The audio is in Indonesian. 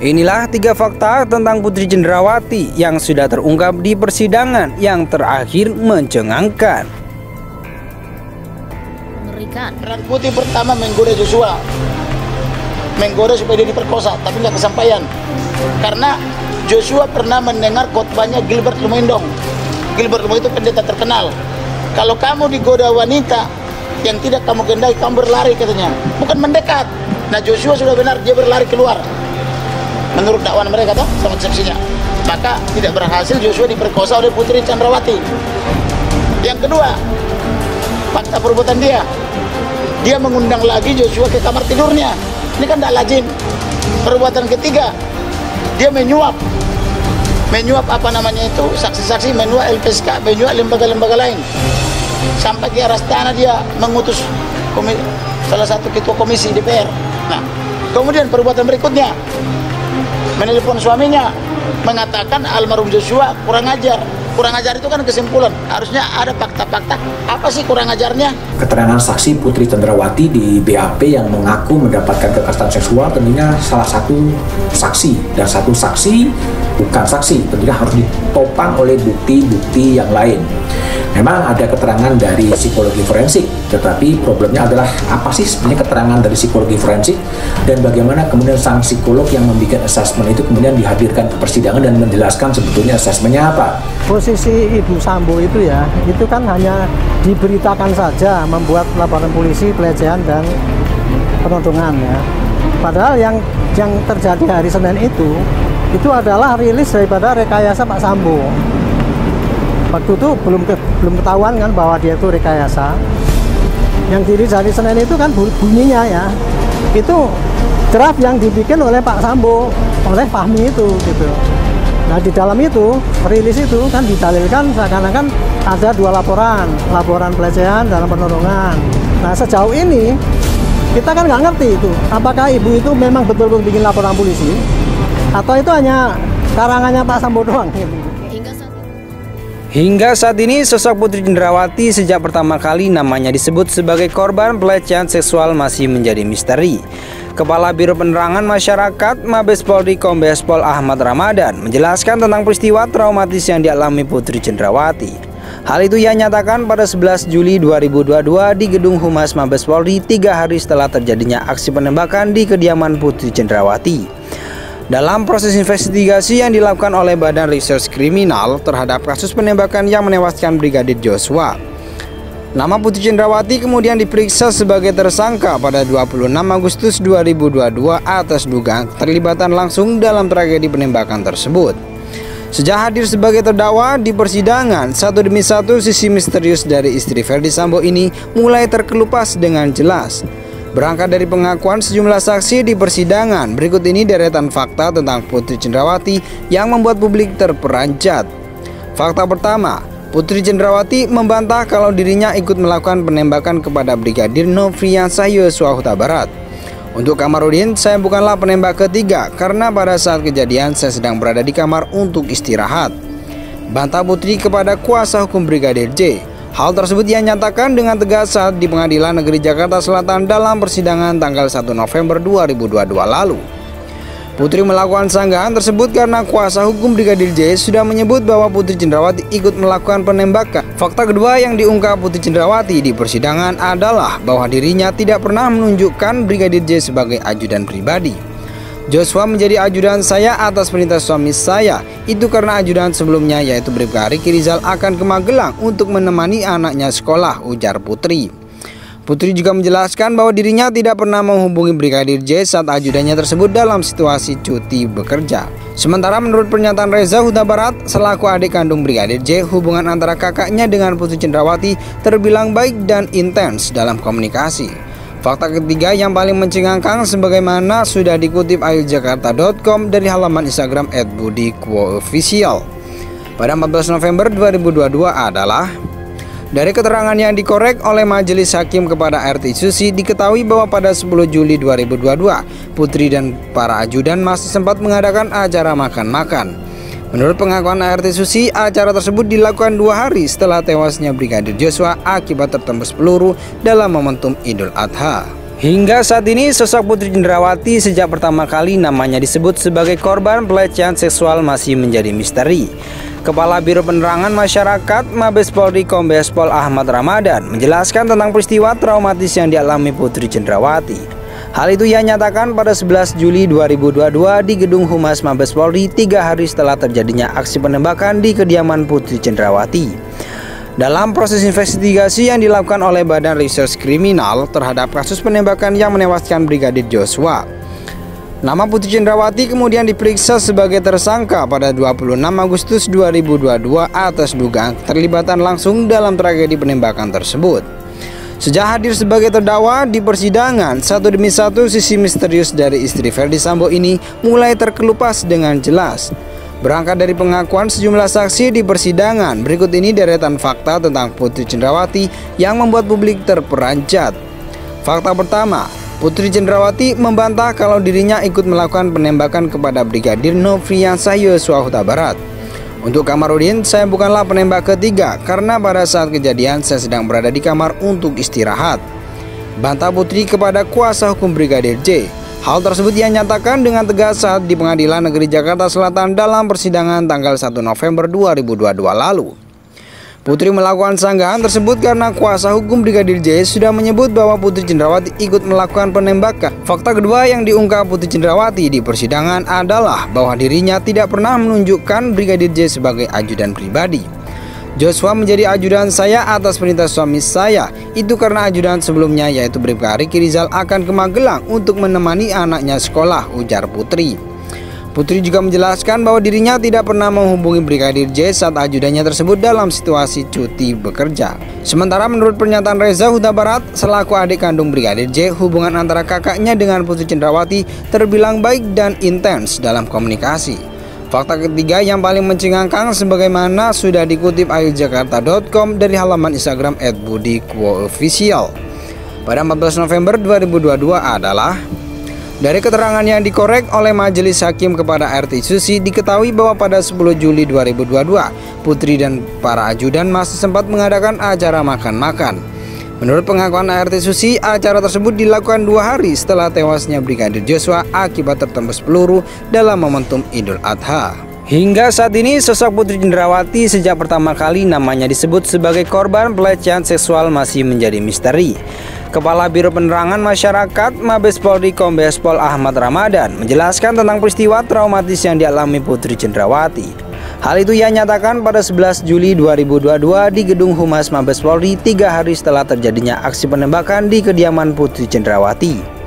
Inilah 3 fakta tentang Putri Cendrawati yang sudah terungkap di persidangan yang terakhir mencengangkan. Mengerikan. Merah putih pertama menggoda Joshua, menggoda supaya dia diperkosa, tapi nggak kesampaian. Karena Joshua pernah mendengar khotbahnya Gilbert Lumendong. Gilbert Lumendong itu pendeta terkenal. Kalau kamu digoda wanita yang tidak kamu kehendaki, kamu berlari katanya, bukan mendekat. Nah Joshua sudah benar, dia berlari keluar. Menurut dakwaan mereka toh, sama saksinya. Maka tidak berhasil Joshua diperkosa oleh Putri Cendrawati. Yang kedua, fakta perbuatan dia mengundang lagi Joshua ke kamar tidurnya. Ini kan tidak lazim. Perbuatan ketiga, dia menyuap apa namanya itu, saksi-saksi, menyuap LPSK, menyuap lembaga-lembaga lain. Sampai ke Arastana dia mengutus salah satu ketua komisi DPR. Nah, kemudian perbuatan berikutnya, menelpon suaminya, mengatakan almarhum Joshua kurang ajar. Kurang ajar itu kan kesimpulan, harusnya ada fakta-fakta. Apa sih kurang ajarnya? Keterangan saksi Putri Cendrawati di BAP yang mengaku mendapatkan kekerasan seksual tentunya salah satu saksi, dan satu saksi bukan saksi, tentunya harus ditopang oleh bukti-bukti yang lain. Memang ada keterangan dari psikologi forensik, tetapi problemnya adalah apa sih sebenarnya keterangan dari psikologi forensik dan bagaimana kemudian sang psikolog yang membuat asesmen itu kemudian dihadirkan ke persidangan dan menjelaskan sebetulnya asesmennya apa. Posisi Ibu Sambo itu ya, itu kan hanya diberitakan saja membuat laporan polisi pelecehan dan penodongan ya. Padahal yang terjadi hari Senin itu adalah rilis daripada rekayasa Pak Sambo. Waktu itu belum ketahuan kan bahwa dia itu rekayasa. Yang dirilis hari Senin itu kan bunyinya ya, itu draft yang dibikin oleh Pak Sambo, oleh Fahmi itu gitu. Nah di dalam itu, rilis itu kan didalilkan seakan-akan ada 2 laporan pelecehan dalam penodongan. Nah sejauh ini kita kan nggak ngerti itu, apakah ibu itu memang betul-betul bikin laporan polisi atau itu hanya karangannya Pak Sambo doang gitu. Hingga saat ini sosok Putri Cendrawati sejak pertama kali namanya disebut sebagai korban pelecehan seksual masih menjadi misteri. Kepala Biro Penerangan Masyarakat Mabes Polri Kombes Pol Ahmad Ramadan menjelaskan tentang peristiwa traumatis yang dialami Putri Cendrawati. Hal itu ia nyatakan pada 11 Juli 2022 di Gedung Humas Mabes Polri 3 hari setelah terjadinya aksi penembakan di kediaman Putri Cendrawati. Dalam proses investigasi yang dilakukan oleh Badan Reserse Kriminal terhadap kasus penembakan yang menewaskan Brigadir Joshua, nama Putri Cendrawati kemudian diperiksa sebagai tersangka pada 26 Agustus 2022 atas dugaan keterlibatan langsung dalam tragedi penembakan tersebut. Sejak hadir sebagai terdakwa di persidangan, satu demi satu sisi misterius dari istri Ferdy Sambo ini mulai terkelupas dengan jelas. Berangkat dari pengakuan sejumlah saksi di persidangan, berikut ini deretan fakta tentang Putri Cendrawati yang membuat publik terperanjat. Fakta pertama, Putri Cendrawati membantah kalau dirinya ikut melakukan penembakan kepada Brigadir Nofriansah Yosua Huta Barat. Untuk Kamarudin, saya bukanlah penembak ketiga karena pada saat kejadian saya sedang berada di kamar untuk istirahat. Bantah Putri kepada kuasa hukum Brigadir J. Hal tersebut ia nyatakan dengan tegas saat di Pengadilan Negeri Jakarta Selatan dalam persidangan tanggal 1 November 2022 lalu. Putri melakukan sanggahan tersebut karena kuasa hukum Brigadir J sudah menyebut bahwa Putri Cendrawati ikut melakukan penembakan. Fakta kedua yang diungkap Putri Cendrawati di persidangan adalah bahwa dirinya tidak pernah menunjukkan Brigadir J sebagai ajudan pribadi. Joshua menjadi ajudan saya atas perintah suami saya. Itu karena ajudan sebelumnya yaitu Bribka Riki Rizal akan ke Magelang untuk menemani anaknya sekolah, ujar Putri. Putri juga menjelaskan bahwa dirinya tidak pernah menghubungi Brigadir J saat ajudannya tersebut dalam situasi cuti bekerja. Sementara menurut pernyataan Reza Huta Barat selaku adik kandung Brigadir J, hubungan antara kakaknya dengan Putri Cendrawati terbilang baik dan intens dalam komunikasi. Fakta ketiga yang paling mencengangkan sebagaimana sudah dikutip ayujakarta.com dari halaman Instagram @budikwoofficial pada 14 November 2022 adalah dari keterangan yang dikorek oleh Majelis Hakim kepada RT Susi diketahui bahwa pada 10 Juli 2022 Putri dan para ajudan masih sempat mengadakan acara makan-makan. Menurut pengakuan ART Susi, acara tersebut dilakukan 2 hari setelah tewasnya Brigadir Joshua akibat tertembus peluru dalam momentum Idul Adha. Hingga saat ini sosok Putri Cendrawati sejak pertama kali namanya disebut sebagai korban pelecehan seksual masih menjadi misteri. Kepala Biro Penerangan Masyarakat Mabes Polri Kombes Pol Ahmad Ramadan menjelaskan tentang peristiwa traumatis yang dialami Putri Cendrawati. Hal itu ia nyatakan pada 11 Juli 2022 di Gedung Humas Mabes Polri 3 hari setelah terjadinya aksi penembakan di kediaman Putri Cendrawati. Dalam proses investigasi yang dilakukan oleh Badan Reserse Kriminal terhadap kasus penembakan yang menewaskan Brigadir Joshua, nama Putri Cendrawati kemudian diperiksa sebagai tersangka pada 26 Agustus 2022 atas dugaan keterlibatan langsung dalam tragedi penembakan tersebut. Sejak hadir sebagai terdakwa di persidangan, satu demi satu sisi misterius dari istri Ferdy Sambo ini mulai terkelupas dengan jelas. Berangkat dari pengakuan sejumlah saksi di persidangan, berikut ini deretan fakta tentang Putri Cendrawati yang membuat publik terperanjat. Fakta pertama, Putri Cendrawati membantah kalau dirinya ikut melakukan penembakan kepada Brigadir Nofriansah Yosua Huta Barat. Untuk Kamarudin, saya bukanlah penembak ketiga karena pada saat kejadian saya sedang berada di kamar untuk istirahat. Bantah Putri kepada kuasa hukum Brigadir J. Hal tersebut ia nyatakan dengan tegas saat di Pengadilan Negeri Jakarta Selatan dalam persidangan tanggal 1 November 2022 lalu. Putri melakukan sanggahan tersebut karena kuasa hukum Brigadir J sudah menyebut bahwa Putri Cendrawati ikut melakukan penembakan. Fakta kedua yang diungkap Putri Cendrawati di persidangan adalah bahwa dirinya tidak pernah menunjukkan Brigadir J sebagai ajudan pribadi. Joshua menjadi ajudan saya atas perintah suami saya. Itu karena ajudan sebelumnya yaitu Bribka Riki Rizal akan ke Magelang untuk menemani anaknya sekolah, ujar Putri. Putri juga menjelaskan bahwa dirinya tidak pernah menghubungi Brigadir J saat ajudannya tersebut dalam situasi cuti bekerja. Sementara menurut pernyataan Reza Huta Barat selaku adik kandung Brigadir J, hubungan antara kakaknya dengan Putri Cendrawati terbilang baik dan intens dalam komunikasi. Fakta ketiga yang paling mencengangkan sebagaimana sudah dikutip ayujakarta.com dari halaman Instagram @budikwoofficial pada 14 November 2022 adalah dari keterangan yang dikorek oleh Majelis Hakim kepada RT Susi diketahui bahwa pada 10 Juli 2022 Putri dan para ajudan masih sempat mengadakan acara makan-makan. Menurut pengakuan ART Susi, acara tersebut dilakukan 2 hari setelah tewasnya Brigadir Joshua akibat tertembus peluru dalam momentum Idul Adha. Hingga saat ini sosok Putri Cendrawati sejak pertama kali namanya disebut sebagai korban pelecehan seksual masih menjadi misteri. Kepala Biro Penerangan Masyarakat Mabes Polri Kombes Pol Ahmad Ramadan menjelaskan tentang peristiwa traumatis yang dialami Putri Cendrawati. Hal itu ia nyatakan pada 11 Juli 2022 di Gedung Humas Mabes Polri 3 hari setelah terjadinya aksi penembakan di kediaman Putri Cendrawati.